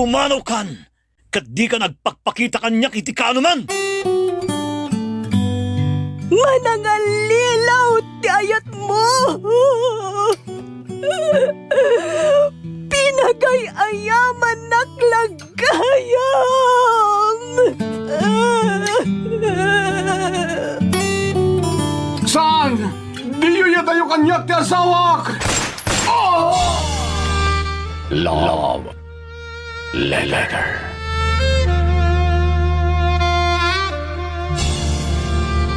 Pumanaw kan, kat di ka nagpakpakita kanya iti ka anuman. Manangalilaw ti ayat mo. Pinagay-ayaman naklagayam. Saan? Di yun tayo kanyak ti asawak! Love Letter.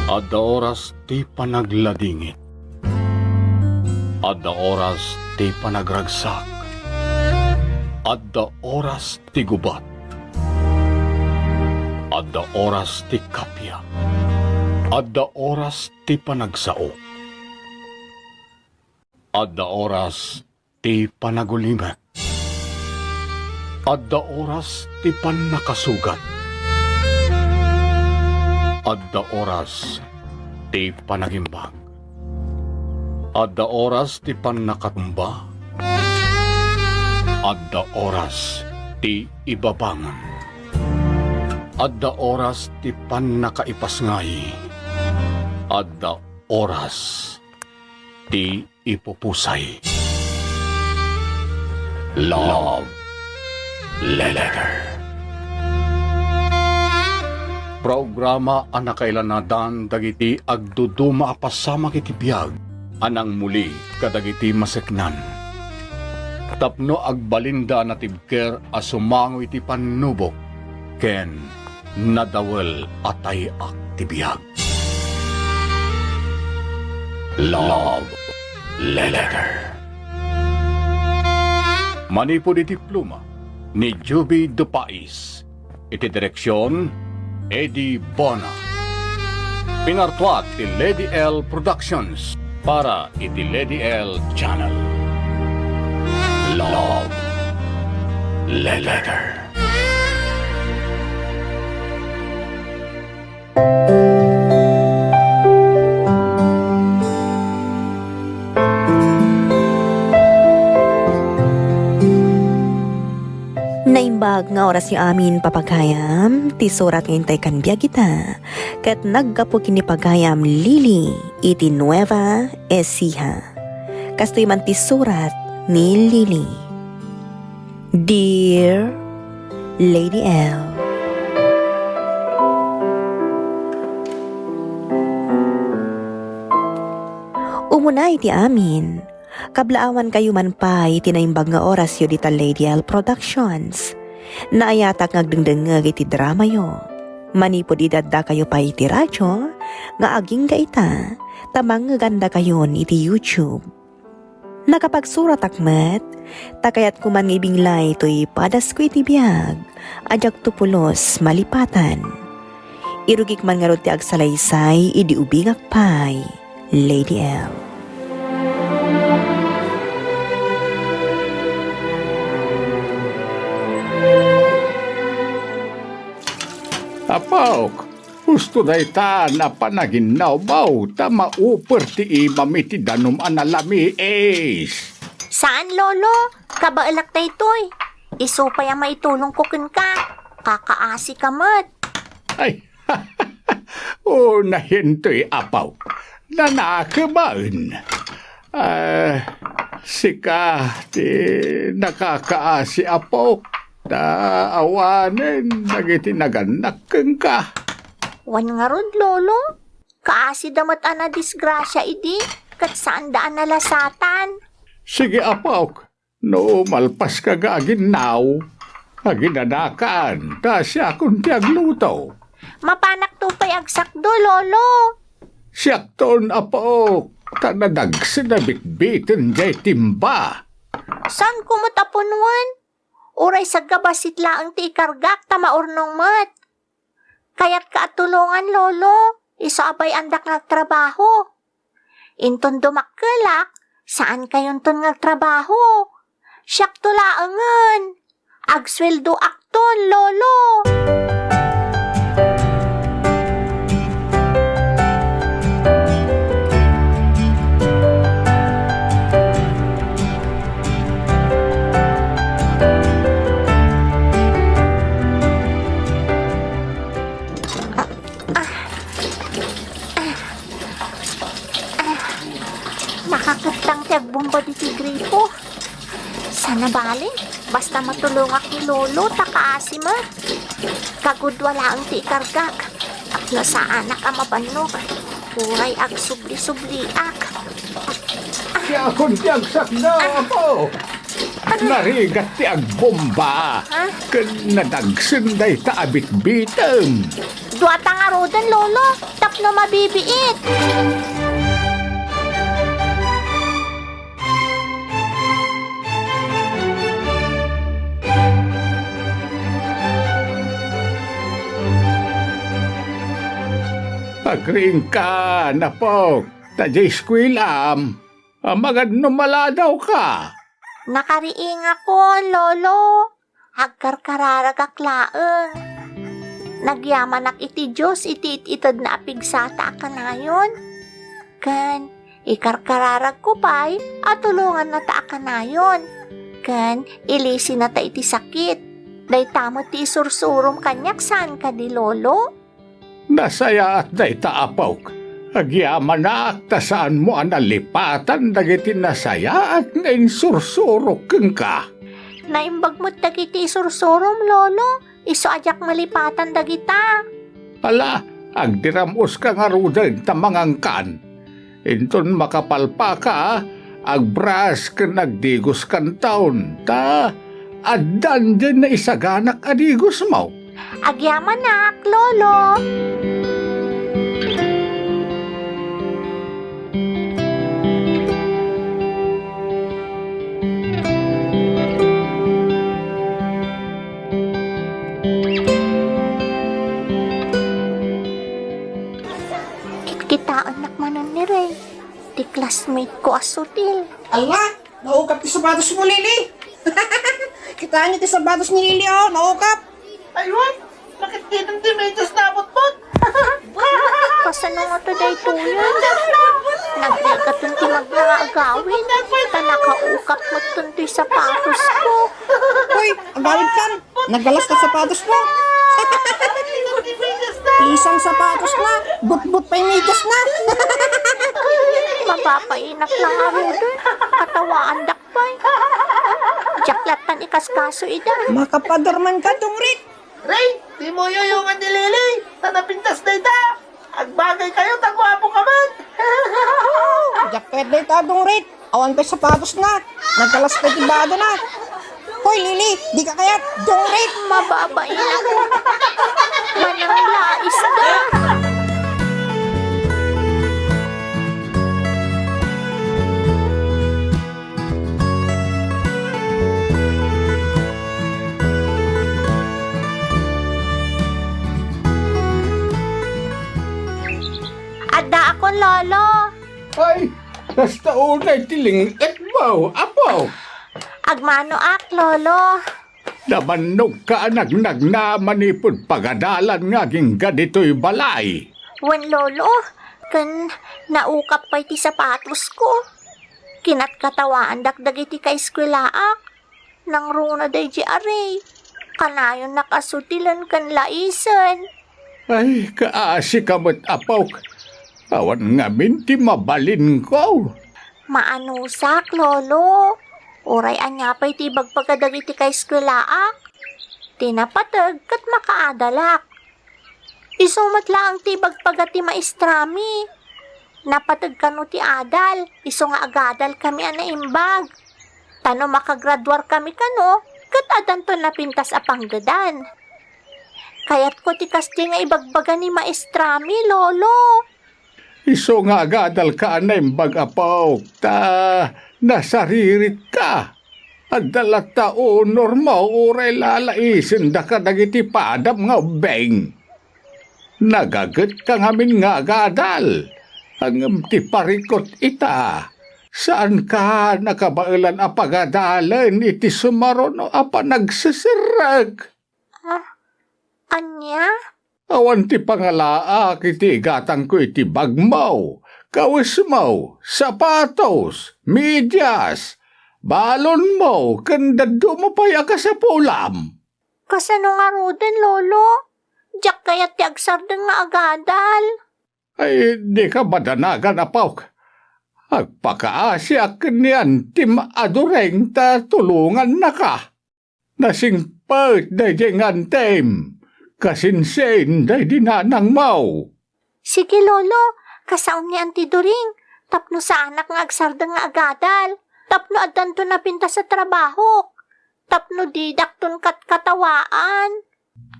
Adda oras ti panagladingit. Adda oras ti panagragsak. Adda oras ti gubat. Adda oras ti kapya. Adda oras ti panagsao. Adda oras ti panagulimet. Adda oras ti pannakasugat. Adda oras ti panagimbag. Adda oras ti pannakatumba. Adda oras ti ibabangon. Adda oras ti pannakaipasngay. Adda oras ti ipupusay. Love Letter. Programa anakailanadan dagiti agduduma apasama kiti biyag anang muli kadagiti maseknan. Tapno agbalinda na tibker asumango iti panubok ken nadawel atay ak ti biyag. Love Letter. Manipod iti pluma ni Juby Dupais. Iti direksyon Eddie Bona. Pinartuat ti Lady L Productions para iti Lady L Channel. Love Letter. Naimbag nga oras yung amin papagayam, ti surat ngayon tayo kanbiya kita, kat naggapo kini pagayam Lili, iti Nueva Ecija. Kastoy man ti surat ni Lili. Dear Lady L, umunay ti amin, kablaawan kayo man pa itinaimbag nga oras yo dita Lady L Productions. Naayatak ngagdengdengag iti drama yo. Manipod idadda kayo pa iti radyo, nga aging gaita, tamang ganda kayon iti YouTube. Nakapagsurat akmet, takayat kuman ngibinglay to'y padas ko iti biyag, ajak tupulos malipatan. Irugik man nga ti agsalaysay, idi ubingak pay, Lady L. Apok, gusto da ita na panaginaw baw, ta mauper ti imam iti danom analami es. Saan, Lolo? Kabaalak na ito'y. Isupay ang maitulong ko ka. Kakaasi ka mat. Ay, unahin to'y apaw, nanakabaon. Sika, ti nakakaasi apok. Awanen, nagitinagannak ka. Wan nga rod, Lolo. Kaasi damat ana disgrasya idi. Kat saan daan nalasatan. Sige apok, no malpas ka gaginaw. Aginanakaan, ta siya kung tiagluto. Mapanak to pa'y agsakdo, Lolo. Siyakton apok, tanadag sinabitbitin jay timba. Saan kumatapunwan? Uray sa gabasit laang ti ikargak tamaurnong mat. Kaya't kaatulungan, Lolo. Isaabay andak ngagtrabaho. Inton dumakkelak, saan kayon ton ngagtrabaho? Siyak tulaangan. Agsweldo akton, Lolo. Nakakitang tiagbomba di ti gripo. Sana bali, basta matulungak ni Lolo, takaasima. Kagud wala ang ti ikargak. At saan ka mabanok. Uray ag subli-subliak. Siya akong tiyagsak na po. Narigat ti agbomba. Ha? Kanadagsin day ta abit-bitem. Duwata nga rodan, Lolo. Tapno mabibiit. Pagring ka na po. Tajay skwilam. Magad numala daw ka. Nakariing ako, Lolo. Agkarkararagak laeng. Nagyaman ak iti Diyos, iti itid na apigsata ka na yun. Kan, ikarkararag ko pa'y, at tulungan na ta ka na yun. Kan, ilisi na ta iti sakit. Day tamo ti sursurom kanyak saan ka di Lolo? Nasaya at day taapok. Agyaman na akta saan mo analipatan dagiti nasaya at ngayon sursurok keng ka. Naimbag mo't dagiti sursurom, Lolo. Iso ajak malipatan dagita. Ala, agdiramos ka nga rudan tamangangkan. Inton makapalpa ka, agbras ka nagdigos kan taon. Ta, adan dyan na isaganak adigos mo. Agyaman nak, Lolo. Kita anak manon ni Ray. Di classmate ko asutil. Ala, naukap ti sapatos mo, Lili. Kita niyo ti sapatos ni Lili, oh, naukap. Ayun! Bakit kitang timedyas na abot-bot? Kasano nga to day tuyan? Nagdagatun ti magnaagawin. Tanakaukap mo tuntoy sapatos ko. Uy, ang gawid kan. Naggalas ka sapatos mo. Isang sapatos na. But-but pa yung medyas na. Mapapainak lang ako doon. Katawaan dakpay. Jaklatan ikaskaso ida. Makapadorman ka, Dungrit. Ray, di mo yoyongan ni Lily. Tanapintas na ita. Agbagay kayo, tagwapo ka man. Jacket na ita, Dungrit. Awan pa yung sapatos na. Naggalas pa yung tibado na. Hoy, Lili, di ka kayat. Dungrit. Mababainak. Manang lais na. Ada akong Lolo. Ay, basta unay tilingit mo, apo. Agmano ak, Lolo. Namanog ka nagnag manipod pagadalan nga ging ganito'y balay. Wen Lolo, kan naukap pa iti sapatos ko. Kinat katawaan dakdag iti ka eskwelaak. Nang runa day di aray. Kanayon nakasutilan kan laisan. Ay, kaasi kamot apaw. Awan nga minti mabalin ko. Maanusak, Lolo. Oray anya pa iti bagpagadag iti ka eskwelaak. Tinapatag kat makaadalak. Isumat lang ti bagpagati maestrami. Napatag kano ti adal. Iso nga agadal kami anaimbag. Tano makagraduar kami kano, kat adan to napintas apanggadan. Kaya't ko ti kasti nga ibagbaga ni maestrami, Lolo. Iso nga agadal ka anaimbag apaw. Ta, nasaririt ka. Adalat taon normal uray lalaisin da ka dagiti padam nga ubeng. Nagagat ka ngamin nga agadal. Ang ti parikot ita. Saan ka nakabailan apagadalan iti sumaron o apa nagsisirag? Anya? Awan ti pangalaak iti gatang ko iti bagmaw, kawis mo, sapatos, medyas, balon mo, kandado mo paya ka sa pulam. Kasano nga roden, Lolo? Diyak kaya't tiagsardeng nga agadal. Ay, di ka badanagan, apaw. Agpakaasya kanian tim adureng ta tulungan na ka. Nasingpert day jengan tem. Kasinsen day dinanang mau. Sige, Lolo. Kasaon ni Auntie Doring. Tapno sa anak nga agsardang nga agadal. Tapno adan to na pinta sa trabaho. Tapno didakton katawaan.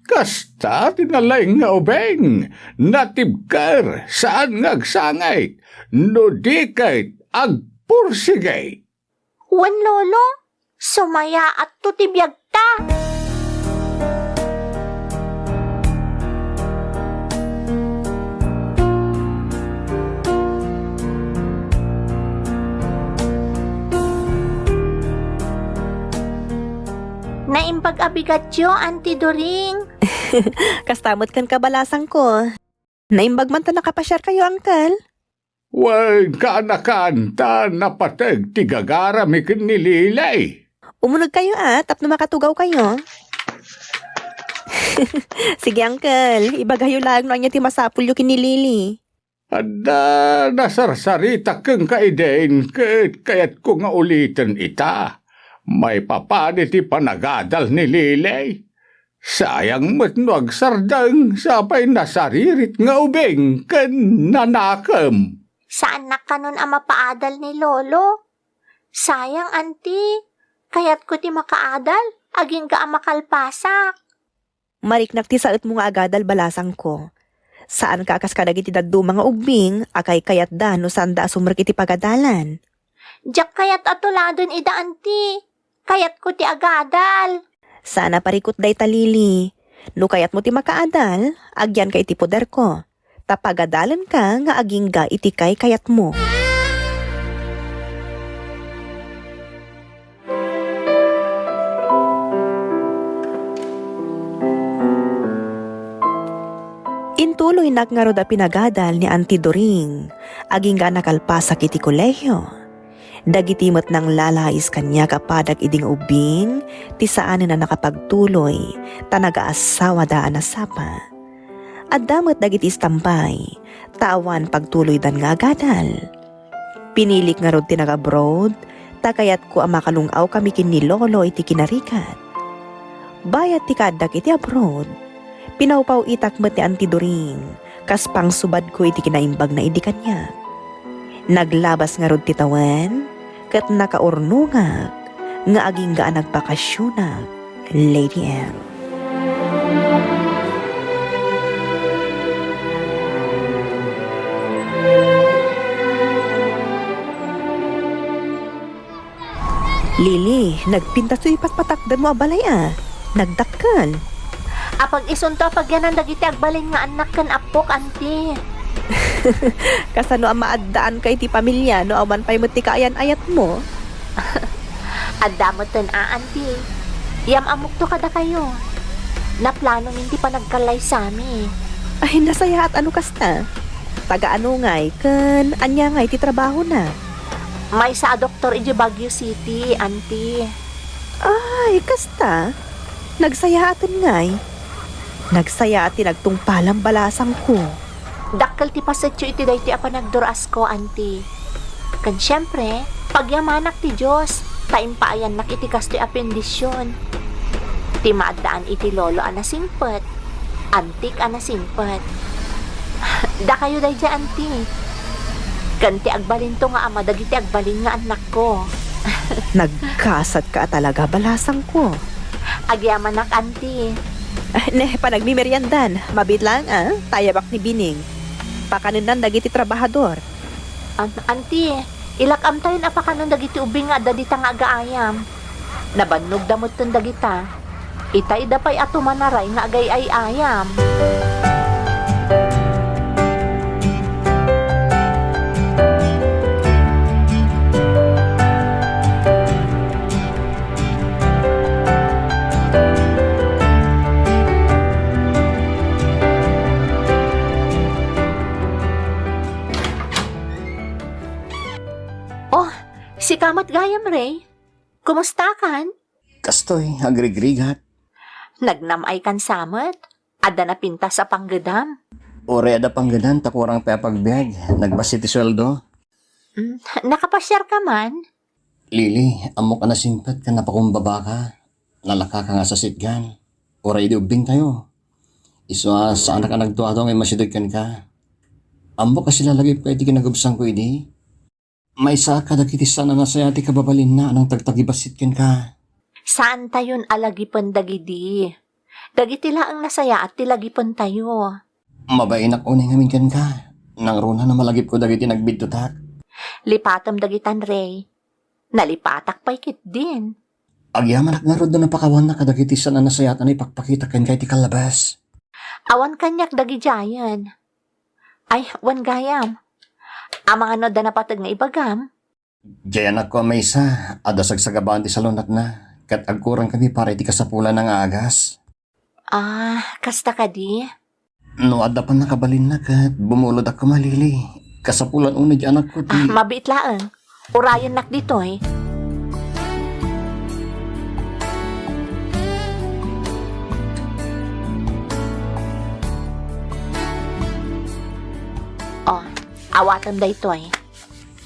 Kasta tinalay nga ubeng. Natibkar saan ngagsangay. No di kahit agpursigay. Wan, Lolo. Sumaya at tutibiyag ta. Naimbag abigatyo, Auntie Doring. Kastamot kan kabalasang ko. Naimbag man ta nakapasyar kayo, Uncle. Wag ka nakanta napatag tigagara mi kinililay. Umunog kayo tapno makatugaw kayo. Sige, Uncle. Ibagayo lang no anya ti masapul yung kinilili. Ada nasarsarita keng kaidain kayat ko nga ulitin ita. May papani ti panagadal ni Lilay. Sayang mo't sardang sapay nasaririt nga ubeng ken nanakam. Saan na kanon ang mapaadal ni Lolo? Sayang, Auntie. Kayat ko ti makaadal. Aging ka ang makalpasak. Mariknak ti saot mo nga agadal balasang ko. Saan ka akas kadagiti daddo mga ubing, akay kayat da no sanda sumrek iti pagadalan. Diyak kayat atuladon ida, Auntie. Kayat ko ti agadal. Sana parikot day talili. No kayat mo ti makaadal, agyan ka iti poder ko. Tapagadalan ka nga aging ga iti kayat mo. Intuloy nga roda pinagadal ni Auntie Doring, aging ga nakalpasak iti kolehyo. Dagitimot ng lalais kanya kapadag iding ubing, ti saanin na nakapagtuloy, tanag-aasawa daan na sapa. At damot dagiti istampay, tawan pagtuloy dan nga agadal. Pinilik nga rod tinag-abroad, takayat ko ang makalungaw kami kin ni Lolo iti kinarikat. Bayat ti kadak iti abroad, pinaupaw itakmet ni Auntie Doring, kaspang subad ko iti kinaimbag na idi kanya. Naglabas nga rod titawan, kat nakaurnungag, nga aging gaan nagpakasyunag, Lady M. Lili, nagpintas ito ipatpatakdan mo abalay Nagdakkan. Apag isunto pag yan ang dagiti agbalin nga anak kan apok, Auntie. Kasano ang maaddaan kay ti pamilya no awan pa'y muti kaayan-ayat mo? Adamot ten Auntie. Yam amok to kada kayo. Naplano hindi pa nagkalay sami. Ay, nasaya at ano kasta? Taga-ano ngay, kan anya ngay ti trabaho na. May sa doktor iti Baguio City, Auntie. Ay, kasta? Nagsaya atin ngay. Nagsaya at nagtungpalang balasang ko. Dakkel ti pasatyo iti dayti apa nagduras ko, Auntie. Kan syempre, pagyamanak ti Diyos, taimpaayan nak iti kastoy apendisyon. Ti maadaan iti lolo anasingpet, antik anasingpet. Da kayo day dya, Auntie. Kan ti agbalin to nga ama, dagiti agbalin nga anak ko. Nagkasat ka talaga balasang ko. Agyamanak, Auntie. Panagmimeryandan, mabit lang tayabak ni Bining. Pakanunan dagiti trabahador. Auntie, ilakam tayo na pakanon dagiti ubing nga dadita nga agaayam. Nabannog damot ton dagita. Itay dapay ato manaray nga agay ay ayam. Si Kamat Gayam, Ray. Kumusta kan? Kastoy, agrigrigat. Nagnamay kan samet. Ada na pinta sa panggedam. Ore ada panggadan takurang pa pagbiyag. Nagbasi ti sweldo. Nakapasyar ka man? Lili, amo ka na singpet ka napakumbaba ka. Nalaka ka nga sa sitgan. Oray di ubing tayo. Iswa sa anak ka nagtuwa daw ngay masidagkan ka. Amo kasi lalagay pwede kinagubsang ko idi. May sa ka dagiti sana nga sayati ka babalin na anang tagtagibasitkan ka. Saan tayon alagipon dagidi? Dagiti laang nasaya at tilagipon tayo. Mabainak unay ngamin kan ka. Nang runa na malagip ko dagiti nagbidtutak. Lipatam dagitan, Ray. Nalipatak pa'y kit din. Agyaman ak narod na napakawan na kadagiti sana nasayatan ay pakpakita kan kay ti kalabas. Awan kanyak dagi jayan. Ay, wan gayam. Amang ano da napatag nga ibagam. Diyan ako may isa. Adasag sa gabahan ti salunat na. Kat agkurang kami para iti kasapulan ng agas. Kasta ka di? No, adda pa nakabalin na kat bumulod ako malili. Kasapulan una di anak ko ti. Mabit laang. Urayan nak dito eh. Awatan da ito eh.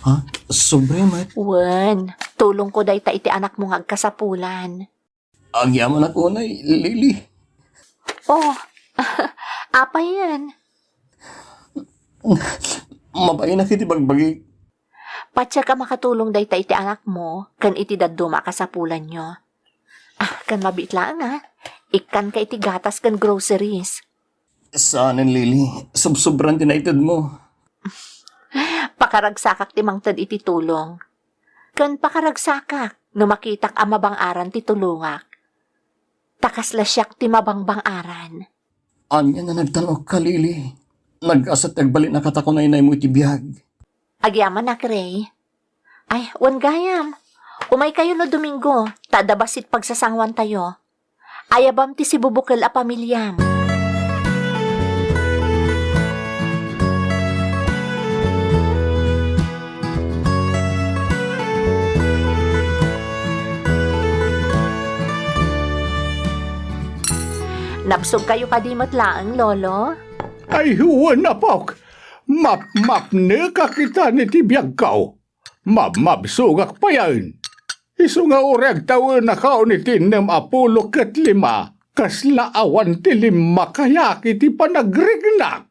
Ha? Sobre mat. Wen, tulong ko day ta iti anak mong agkasapulan. Ang yaman ako na lili. Apa yan? Mabay na kiti bagbagi. Patsa ka makatulong day ta iti anak mo, kan iti daduma kasapulan nyo. Kan mabitlaan Ikan ka iti gatas kan groceries. Saanin lili. Subsobran tinaitid mo. Pakaragsakak ti mangtad iti tulong. Kan pakaragsakak, no makitak amabang aran ti tulungak. Takaslasyak ti mabangbang aran. Anya na nagtanok ka lili. Nag-asat nagbalik na katako na inay mo iti biyag. Agyaman na, Ray. Ay, wan gayam. Umay kayo no Domingo, tadabasit pagsasangwan tayo. Ayabam ti si bubukal a pamilyam. Nabsog kayo kadimot laang, Lolo? Ay huwan na pok. Map ne ka kita ni tibiyag kao. Mabsugak pa yan. Isu nga ureg taon na kao ni tinem apulo kat 5. Kaslaawan ti 5 kaya kiti panagrignak.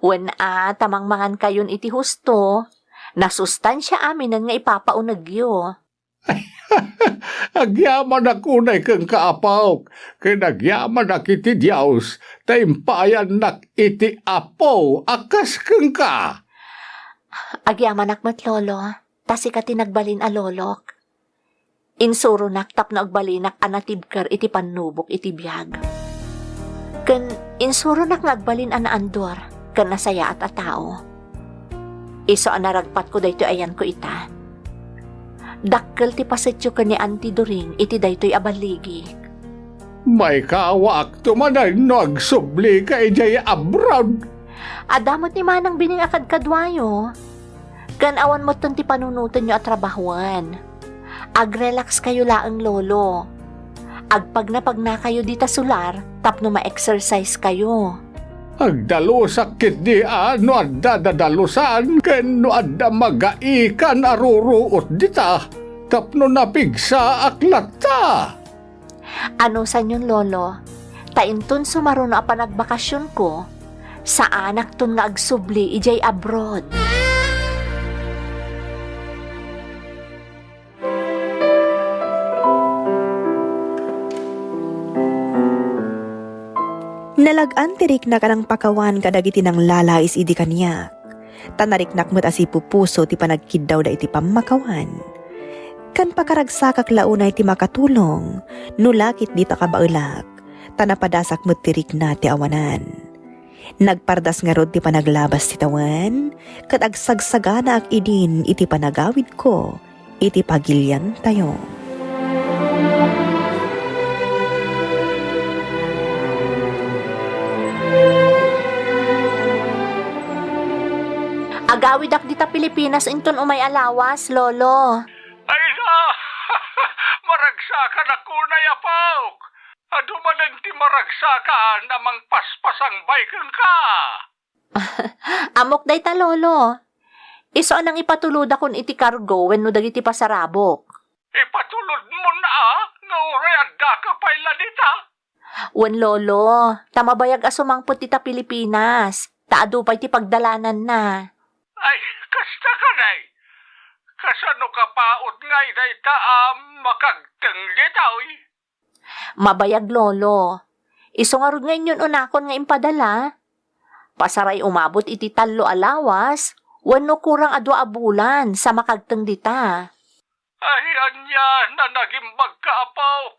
Wen tamang mangan kayon iti husto. Nasustansya aminan nga ipapaunagyo. Agyaman ako na kang kaapaw. Kinagyaman na kiti Diyos. Taimpayan nak iti apaw. Akas kang ka. Agyaman akmat, Lolo. Tasi ka tinagbalin a lolok. Insuro nak tapno agbalinak anatibkar iti panubok iti biyag. Ken insuro nak ngagbalin ana andor. Ken nasaya at atao. Iso anaragpat ko dayto ayan ko ita. Dakkel ti pasetyo ka ni Auntie Doring iti daytoy abaligi. May kawak tumanay nagsubli ka ijay abroad. Adamot ni manang bining akad kadwayo. Kan awan mo ti panunutan nyo at trabahuan. Ag-relax kayo laang, Lolo. Agpag na kayo dita sular, tapno ma-exercise kayo. Agdalo sakit di no adda dadalusan ken no adda magaikan aruruot dita tapno napigsa aklata. Ano sa yun, Lolo? Taintun sumaruno a panagbakasyon ko, sa anak tun nga agsubli ijay abroad. Nalagan tirik na kanang pakawan kadagiti ng lalais idi kaniya. Tanariknak mo't asi pupuso ti panagkiddaw da iti pamakawan. Kan pakaragsakak launay ti makatulong, nulakit dita kabaulak, tanapadasak mo't tirik na ti awanan. Nagpardas nga rod ti panaglabas ti tawan, kat agsagsagana ak idin iti panagawid ko, iti pagilyan tayo. Agawid ak dita Pilipinas inton umay alawas, Lolo. Ay na! Maragsakan ako na yapok! Adumanan ti maragsakan namang paspasang baykang ka! Amok day ta, Lolo. Iso anang ipatulod akon iti kargo wenno dagiti pasarabok. Ipatulod mo na nga oray adda ka payla dita. Wen lolo, tamabayag asumangpot ita Pilipinas. Taado pa iti pagdalanan na. Ay, kasta ka nay. Kasano ka paot ngay dayta makagteng ditaw. Mabayag lolo. Iso nga rod ngayon yun unakon nga impadala. Pasaray umabot iti 3 alawas, wenno kurang adwa a bulan sa makagteng dita. Ay, anya na nagimbag ka apawk.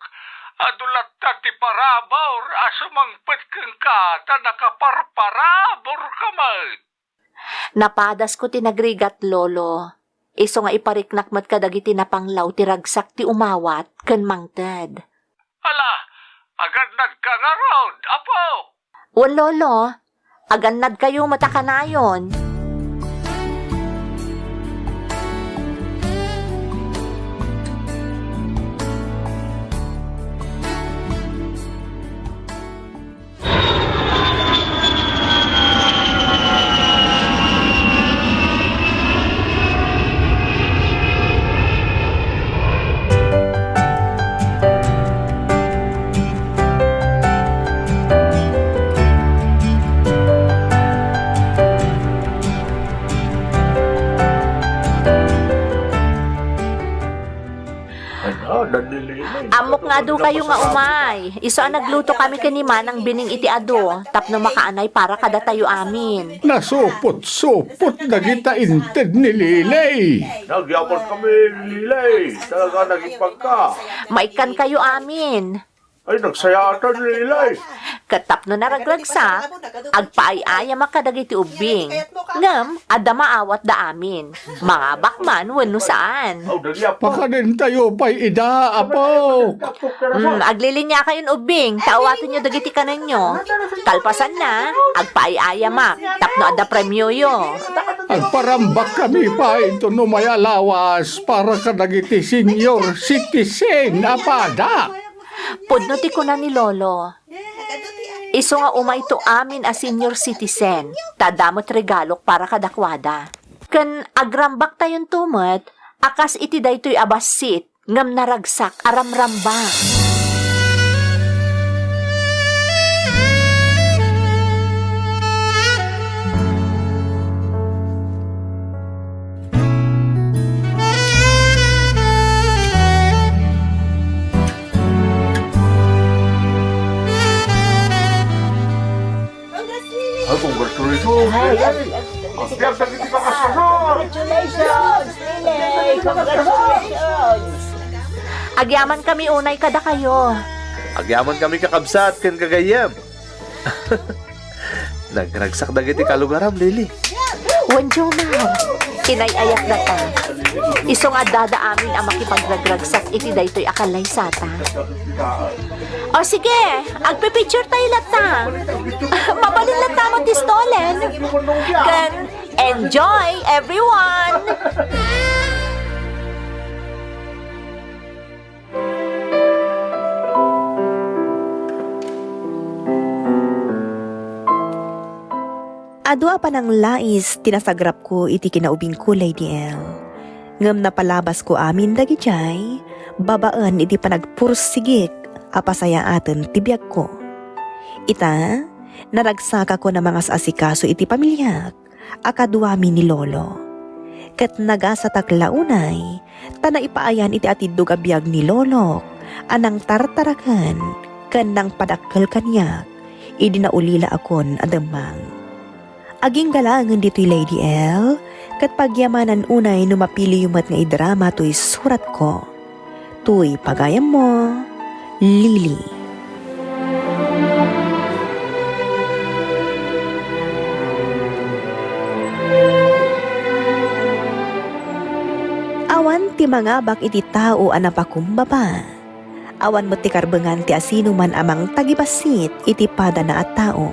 Adulat ta ti parabor, asumangpet keng ka, ta nakaparparabor ka man. Napadas ko tinagrigat lolo. Iso nga ipariknak mat kadagiti napanglaw ti ragsak ti umawat ken mangted. Ala, agad nagkangarod, apo. Wen lolo, agannad kayo matakanayon. Amok nga do kayo nga umay. Iso ang nagluto kami kanima ng bining iti ado. Tapno makaanay para kada tayo amin. Nasupot-supot na kita inted ni Lilay. Nagyapon kami, Lilay. Talaga nagipag ka. Maikan kayo amin. Ay, nagsayatan, Lilay. Katapno na ragragsak, agpaay-aya makadagiti ubing. Ngam, adda maawat da amin. Mga bakman, wano saan. Aw, nagyapon. Baka din tayo pa'y ida, apo. Aglilinya kayong ubing, taawatin nyo dagiti kanan nyo. Kalpasan na, agpaay-aya mak, tapno adda premyo yo. Agparambak kami pa ito no may alawas para kadagiti senior citizen, apada. Pudno ti ko na ni Lolo. Iso nga umay to amin a senior citizen, tadamot regalok para kadakwada. Kan agrambak tayon tumet, akas iti daytoy abasit, ngam naragsak aramrambak. Ay, congratulations, Lilay. Ang tiyak na kita kasunod. Agyaman kami unay kada kayo. Agyaman kami kakabsat ken kagayam. Nagragsak dagiti kalugaram, Lili. Wanjomar, kinayayat na ta. Iso nga dada amin ang makipagragragsak iti daytoy akalay sata. O sige, agpipicture tayo lata. Mabalin lata mo tistolen. Kan enjoy everyone! Adwa pa ng lais tinasagrap ko iti kinaubing ko, Lady L. Ngam napalabas ko amin dagijay, babaan iti panagpursigik, apasaya atin tibiyag ko. Ita, naragsaka ko na mga asikaso iti pamilyak, akaduami ni Lolo. Kat nagasatak launay, tana ipaayan iti atidog abiyag ni Lolo, anang tartarakan, kanang padakkel kanyak, idinaulila akon adamang. Aging galangan dito'y Lady L, kat pagyamanan unay numapili yumat nga idrama to'y surat ko. To'y pagayam mo, Lily. Awan ti mga bak iti tao anapakumbaba. Awan mo ti karbengan ti asino man amang tagibasit iti pada na at tao.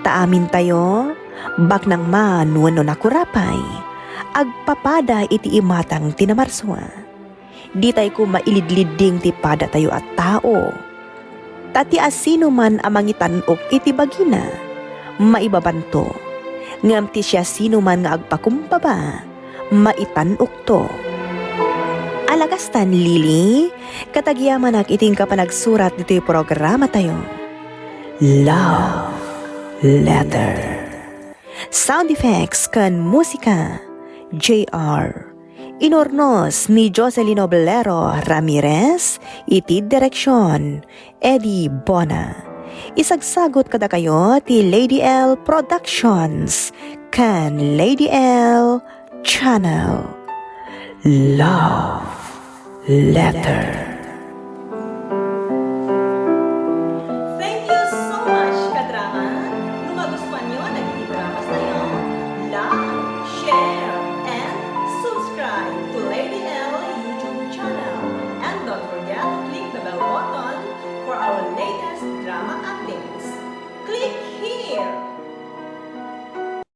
Taamin tayo, bak nang man wano nakurapay, agpapada iti imatang tinamarswa. Di tayo ko mailidliding ti pada tayo at tao. Tati asino man amang itanok iti bagina, maibabanto. Ngam ti siya sino man nga agpakumbaba, maitanukto. Alagastan, Lily, katagyaman iting ka pa nagsurat dito'y programa tayo. Love Letter. Sound effects kan musika, JR. Inornos ni Jocelyn Oblero Ramirez, itid direksyon, Eddie Bona. Isagsagot kada kayo ti Lady L Productions, kan Lady L Channel. Love Letter. Thank you so much, kadrama. Kung magustuhan nyo, nag-dramas na yun. Like, share, and subscribe to Lady L YouTube channel. And don't forget to click the bell button for our latest drama updates. Click here!